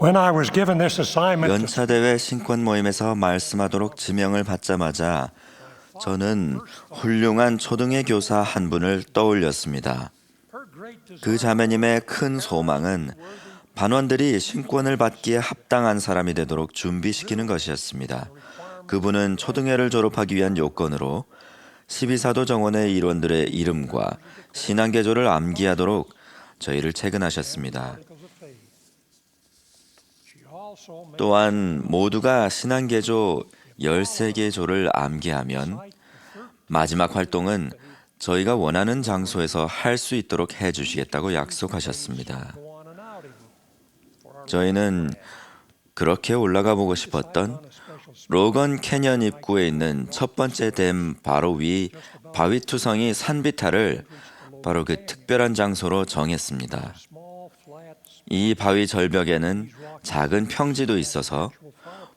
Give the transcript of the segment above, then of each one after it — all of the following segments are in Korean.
When I was given this assignment to 연차대회 신권 모임에서 말씀하도록 지명을 받자마자 저는 훌륭한 초등회 교사 한 분을 떠올렸습니다. 그 자매님의 큰 소망은 반원들이 신권을 받기에 합당한 사람이 되도록 준비시키는 것이었습니다. 그분은 초등회를 졸업하기 위한 요건으로 12사도 정원의 일원들의 이름과 신앙개조를 암기하도록 저희를 채근하셨습니다. 또한 모두가 신앙개조 13개조를 암기하면 마지막 활동은 저희가 원하는 장소에서 할 수 있도록 해주시겠다고 약속하셨습니다. 저희는 그렇게 올라가 보고 싶었던 로건 캐년 입구에 있는 첫 번째 댐 바로 위 바위투성이 산비탈을 바로 그 특별한 장소로 정했습니다. 이 바위 절벽에는 작은 평지도 있어서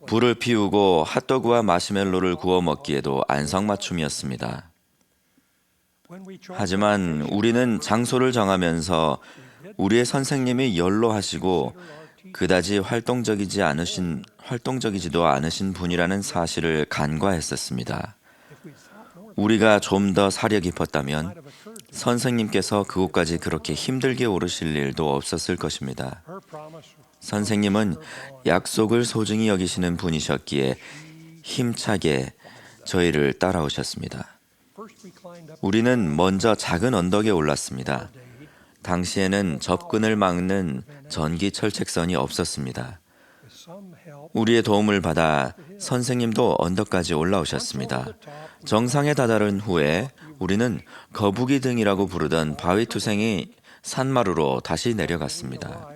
불을 피우고 핫도그와 마시멜로를 구워 먹기에도 안성맞춤이었습니다. 하지만 우리는 장소를 정하면서 우리의 선생님이 연로하시고 그다지 활동적이지도 않으신 분이라는 사실을 간과했었습니다. 우리가 좀 더 사려 깊었다면 선생님께서 그곳까지 그렇게 힘들게 오르실 일도 없었을 것입니다. 선생님은 약속을 소중히 여기시는 분이셨기에 힘차게 저희를 따라오셨습니다. 우리는 먼저 작은 언덕에 올랐습니다. 당시에는 접근을 막는 전기 철책선이 없었습니다. 우리의 도움을 받아 선생님도 언덕까지 올라오셨습니다. 정상에 다다른 후에 우리는 거북이 등이라고 부르던 바위투성이 산마루로 다시 내려갔습니다.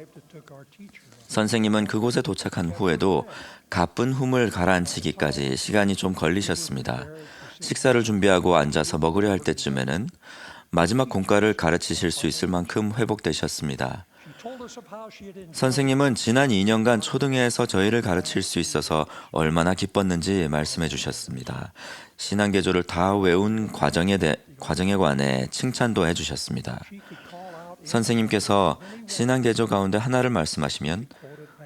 선생님은 그곳에 도착한 후에도 가쁜 hum을 가라앉히기까지 시간이 좀 걸리셨습니다. 식사를 준비하고 앉아서 먹으려 할 때쯤에는 마지막 공과를 가르치실 수 있을 만큼 회복되셨습니다. 선생님은 지난 2년간 초등회에서 저희를 가르칠 수 있어서 얼마나 기뻤는지 말씀해 주셨습니다. 신앙개조를 다 외운 과정에 관해 칭찬도 해주셨습니다. 선생님께서 신앙개조 가운데 하나를 말씀하시면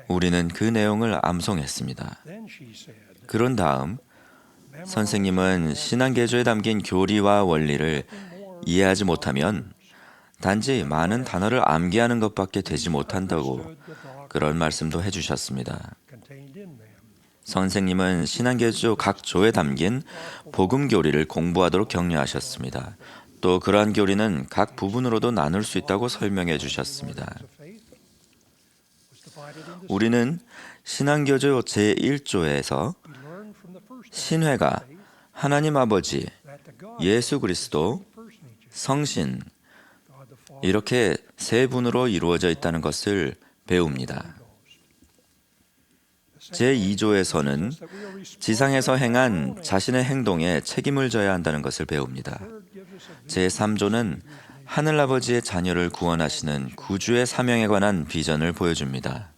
우리는 그 내용을 암송했습니다. 그런 다음 선생님은 신앙개조에 담긴 교리와 원리를 이해하지 못하면 단지 많은 단어를 암기하는 것밖에 되지 못한다고 그런 말씀도 해주셨습니다. 선생님은 신앙개조 각 조에 담긴 복음 교리를 공부하도록 격려하셨습니다. 또 그러한 교리는 각 부분으로도 나눌 수 있다고 설명해 주셨습니다. 우리는 신앙교조 제1조에서 신회가 하나님 아버지, 예수 그리스도, 성신 이렇게 세 분으로 이루어져 있다는 것을 배웁니다. 제2조에서는 지상에서 행한 자신의 행동에 책임을 져야 한다는 것을 배웁니다. 제3조는 하늘아버지의 자녀를 구원하시는 구주의 사명에 관한 비전을 보여줍니다.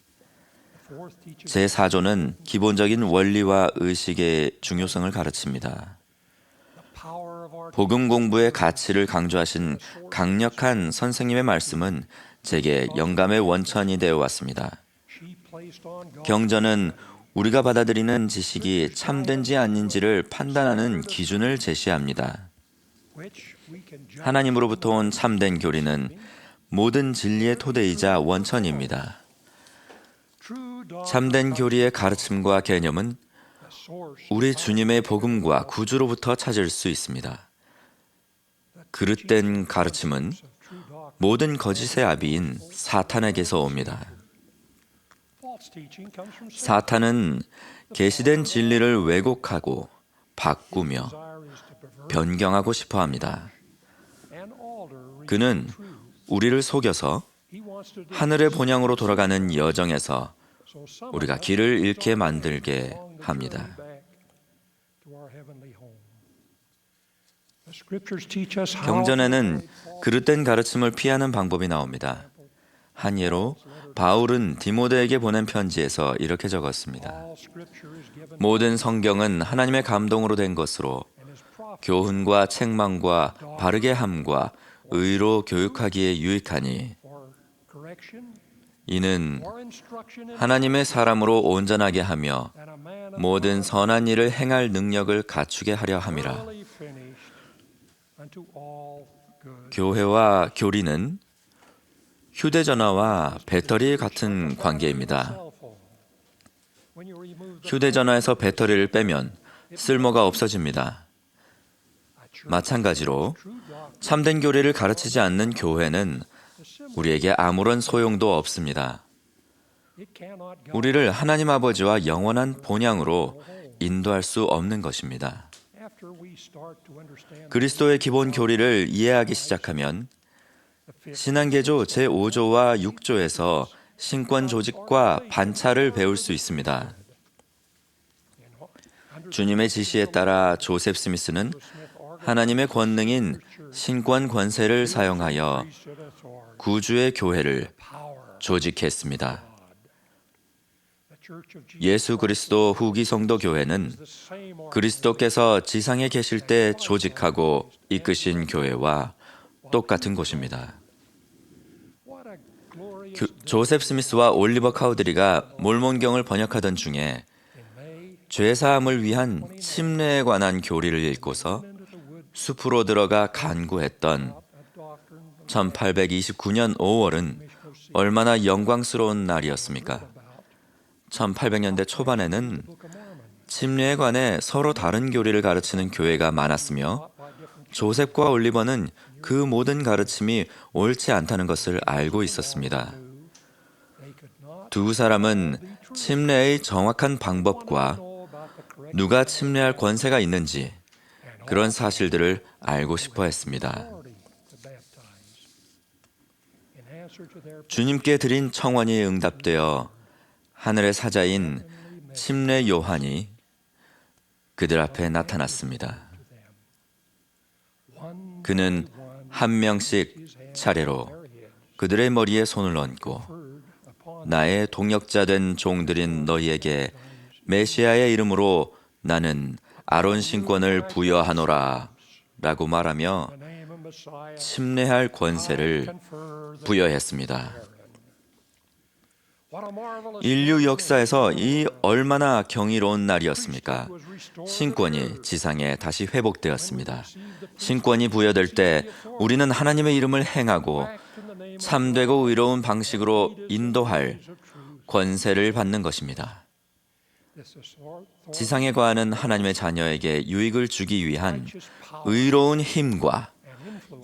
제4조는 기본적인 원리와 의식의 중요성을 가르칩니다. 복음 공부의 가치를 강조하신 강력한 선생님의 말씀은 제게 영감의 원천이 되어 왔습니다. 경전은 우리가 받아들이는 지식이 참된지 아닌지를 판단하는 기준을 제시합니다. 하나님으로부터 온 참된 교리는 모든 진리의 토대이자 원천입니다. 참된 교리의 가르침과 개념은 우리 주님의 복음과 구주로부터 찾을 수 있습니다. 그릇된 가르침은 모든 거짓의 아비인 사탄에게서 옵니다. 사탄은 계시된 진리를 왜곡하고 바꾸며 변경하고 싶어 합니다. 그는 우리를 속여서 하늘의 본향으로 돌아가는 여정에서 우리가 길을 잃게 만들게 합니다. 경전에는 그릇된 가르침을 피하는 방법이 나옵니다. 한 예로 바울은 디모데에게 보낸 편지에서 이렇게 적었습니다. 모든 성경은 하나님의 감동으로 된 것으로 교훈과 책망과 바르게 함과 의로 교육하기에 유익하니 이는 하나님의 사람으로 온전하게 하며 모든 선한 일을 행할 능력을 갖추게 하려 함이라. 교회와 교리는 휴대전화와 배터리 같은 관계입니다. 휴대전화에서 배터리를 빼면 쓸모가 없어집니다. 마찬가지로 참된 교리를 가르치지 않는 교회는 우리에게 아무런 소용도 없습니다. 우리를 하나님 아버지와 영원한 본향으로 인도할 수 없는 것입니다. 그리스도의 기본 교리를 이해하기 시작하면 신앙개조 제5조와 6조에서 신권 조직과 반차를 배울 수 있습니다. 주님의 지시에 따라 조셉 스미스는 하나님의 권능인 신권 권세를 사용하여 구주의 교회를 조직했습니다. 예수 그리스도 후기 성도 교회는 그리스도께서 지상에 계실 때 조직하고 이끄신 교회와 똑같은 곳입니다. 조셉 스미스와 올리버 카우드리가 몰몬경을 번역하던 중에 죄사함을 위한 침례에 관한 교리를 읽고서 숲으로 들어가 간구했던 1829년 5월은 얼마나 영광스러운 날이었습니까? 1800년대 초반에는 침례에 관해 서로 다른 교리를 가르치는 교회가 많았으며 조셉과 올리버는 그 모든 가르침이 옳지 않다는 것을 알고 있었습니다. 두 사람은 침례의 정확한 방법과 누가 침례할 권세가 있는지 그런 사실들을 알고 싶어 했습니다. 주님께 드린 청원이 응답되어 하늘의 사자인 침례 요한이 그들 앞에 나타났습니다. 그는 한 명씩 차례로 그들의 머리에 손을 얹고 나의 동역자 된 종들인 너희에게 메시아의 이름으로 나는 아론 신권을 부여하노라 라고 말하며 침례할 권세를 부여했습니다. 인류 역사에서 이 얼마나 경이로운 날이었습니까? 신권이 지상에 다시 회복되었습니다. 신권이 부여될 때 우리는 하나님의 이름을 행하고 참되고 의로운 방식으로 인도할 권세를 받는 것입니다. 지상에 거하는 하나님의 자녀에게 유익을 주기 위한 의로운 힘과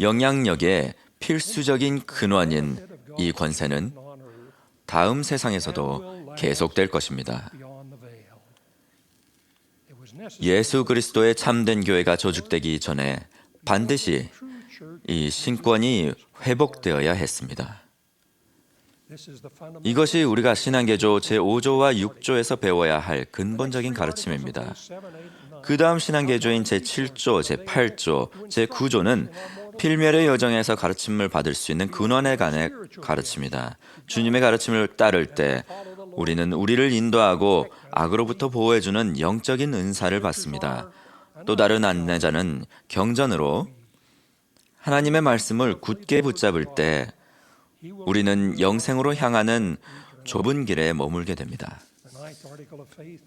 영향력의 필수적인 근원인 이 권세는 다음 세상에서도 계속될 것입니다. 예수 그리스도의 참된 교회가 조직되기 전에 반드시 이 신권이 회복되어야 했습니다. 이것이 우리가 신앙개조 제5조와 6조에서 배워야 할 근본적인 가르침입니다. 그 다음 신앙개조인 제7조, 제8조, 제9조는 필멸의 여정에서 가르침을 받을 수 있는 근원에 관해 가르칩니다. 주님의 가르침을 따를 때 우리는 우리를 인도하고 악으로부터 보호해주는 영적인 은사를 받습니다. 또 다른 안내자는 경전으로 하나님의 말씀을 굳게 붙잡을 때 우리는 영생으로 향하는 좁은 길에 머물게 됩니다.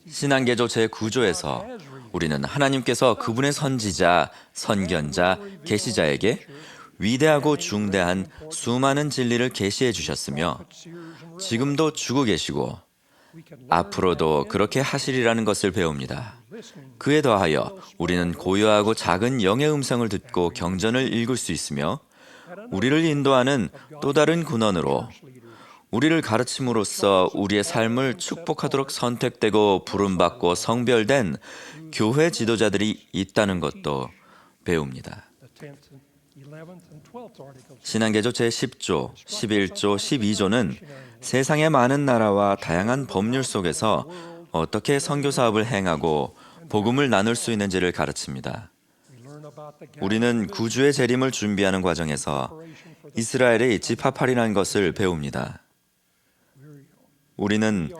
신앙개조 제9조에서 우리는 하나님께서 그분의 선지자, 선견자, 계시자에게 위대하고 중대한 수많은 진리를 계시해 주셨으며 지금도 주고 계시고 앞으로도 그렇게 하시리라는 것을 배웁니다. 그에 더하여 우리는 고요하고 작은 영의 음성을 듣고 경전을 읽을 수 있으며 우리를 인도하는 또 다른 근원으로 우리를 가르침으로써 우리의 삶을 축복하도록 선택되고 부름받고 성별된 교회 지도자들이 있다는 것도 배웁니다. 신앙개조 제10조, 11조, 12조는 세상의 많은 나라와 다양한 법률 속에서 어떻게 선교 사업을 행하고 복음을 나눌 수 있는지를 가르칩니다. 우리는 구주의 재림을 준비하는 과정에서 이스라엘의 집합하리라는 것을 배웁니다. 우리는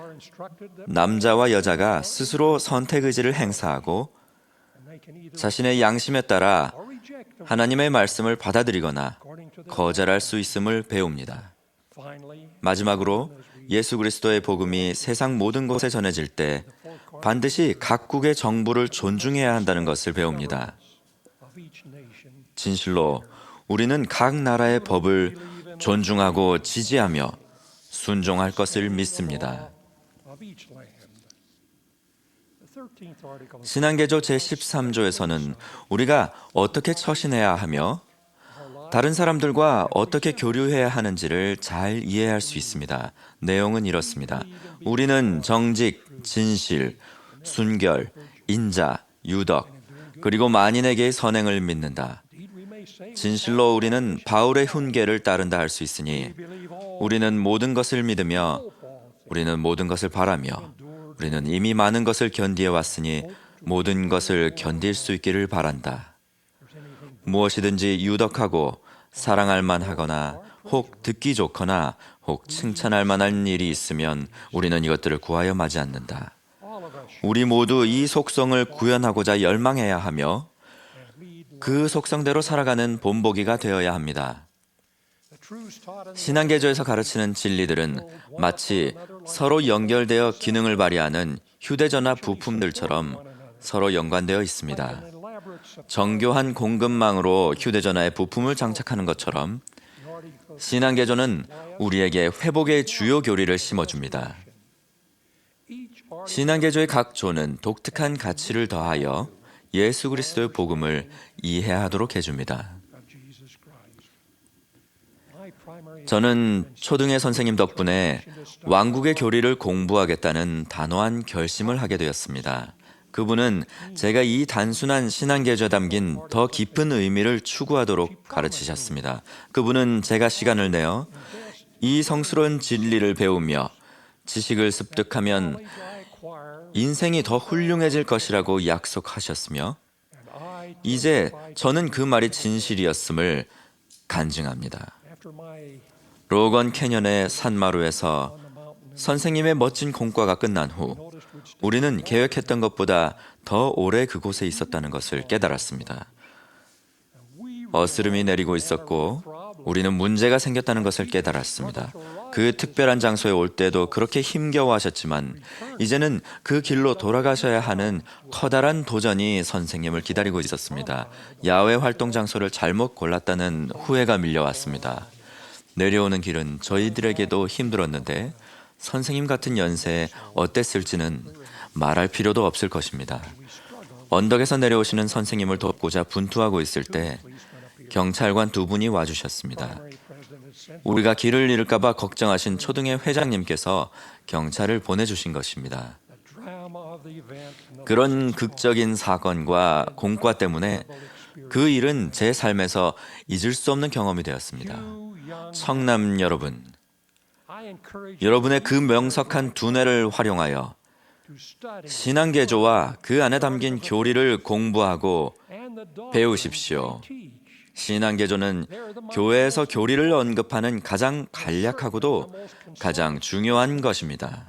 남자와 여자가 스스로 선택 의지를 행사하고 자신의 양심에 따라 하나님의 말씀을 받아들이거나 거절할 수 있음을 배웁니다. 마지막으로 예수 그리스도의 복음이 세상 모든 곳에 전해질 때 반드시 각국의 정부를 존중해야 한다는 것을 배웁니다. 진실로 우리는 각 나라의 법을 존중하고 지지하며 순종할 것을 믿습니다. 신앙개조 제13조에서는 우리가 어떻게 처신해야 하며 다른 사람들과 어떻게 교류해야 하는지를 잘 이해할 수 있습니다. 내용은 이렇습니다. 우리는 정직, 진실, 순결, 인자, 유덕, 그리고 만인에게의 선행을 믿는다. 진실로 우리는 바울의 훈계를 따른다 할 수 있으니 우리는 모든 것을 믿으며 우리는 모든 것을 바라며 우리는 이미 많은 것을 견디어 왔으니 모든 것을 견딜 수 있기를 바란다. 무엇이든지 유덕하고 사랑할 만하거나 혹 듣기 좋거나 혹 칭찬할 만한 일이 있으면 우리는 이것들을 구하여 마지 않는다. 우리 모두 이 속성을 구현하고자 열망해야 하며 그 속성대로 살아가는 본보기가 되어야 합니다. 신앙개조에서 가르치는 진리들은 마치 서로 연결되어 기능을 발휘하는 휴대전화 부품들처럼 서로 연관되어 있습니다. 정교한 공급망으로 휴대전화에 부품을 장착하는 것처럼 신앙개조는 우리에게 회복의 주요 교리를 심어줍니다. 신앙개조의 각 조는 독특한 가치를 더하여 예수 그리스도의 복음을 이해하도록 해줍니다. 저는 초등의 선생님 덕분에 왕국의 교리를 공부하겠다는 단호한 결심을 하게 되었습니다. 그분은 제가 이 단순한 신앙개조에 담긴 더 깊은 의미를 추구하도록 가르치셨습니다. 그분은 제가 시간을 내어 이 성스러운 진리를 배우며 지식을 습득하면 인생이 더 훌륭해질 것이라고 약속하셨으며 이제 저는 그 말이 진실이었음을 간증합니다. 로건 캐년의 산마루에서 선생님의 멋진 공과가 끝난 후 우리는 계획했던 것보다 더 오래 그곳에 있었다는 것을 깨달았습니다. 어스름이 내리고 있었고 우리는 문제가 생겼다는 것을 깨달았습니다. 그 특별한 장소에 올 때도 그렇게 힘겨워하셨지만 이제는 그 길로 돌아가셔야 하는 커다란 도전이 선생님을 기다리고 있었습니다. 야외 활동 장소를 잘못 골랐다는 후회가 밀려왔습니다. 내려오는 길은 저희들에게도 힘들었는데 선생님 같은 연세에 어땠을지는 말할 필요도 없을 것입니다. 언덕에서 내려오시는 선생님을 돕고자 분투하고 있을 때 경찰관 2분이 와주셨습니다. 우리가 길을 잃을까 봐 걱정하신 초등의 회장님께서 경찰을 보내주신 것입니다. 그런 극적인 사건과 공과 때문에 그 일은 제 삶에서 잊을 수 없는 경험이 되었습니다. 청남 여러분, 여러분의 그 명석한 두뇌를 활용하여 신앙개조와 그 안에 담긴 교리를 공부하고 배우십시오. 신앙개조는 교회에서 교리를 언급하는 가장 간략하고도 가장 중요한 것입니다.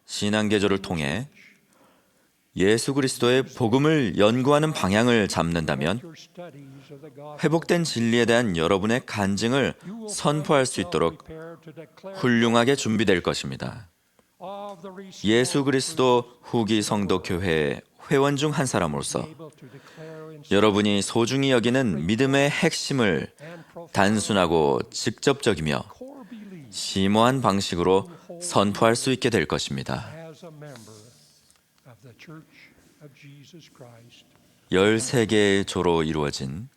신앙개조를 통해 예수 그리스도의 복음을 연구하는 방향을 잡는다면 회복된 진리에 대한 여러분의 간증을 선포할 수 있도록 훌륭하게 준비될 것입니다. 예수 그리스도 후기 성도 교회의 회원 중 한 사람으로서 여러분이 소중히 여기는 믿음의 핵심을 단순하고 직접적이며 심오한 방식으로 선포할 수 있게 될 것입니다. 13개의 조로 이루어진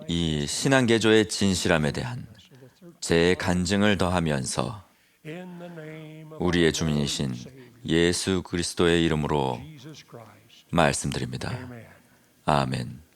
이 신앙개조의 진실함에 대한 제 간증을 더하면서 우리의 주님이신 예수 그리스도의 이름으로 말씀드립니다. 아멘.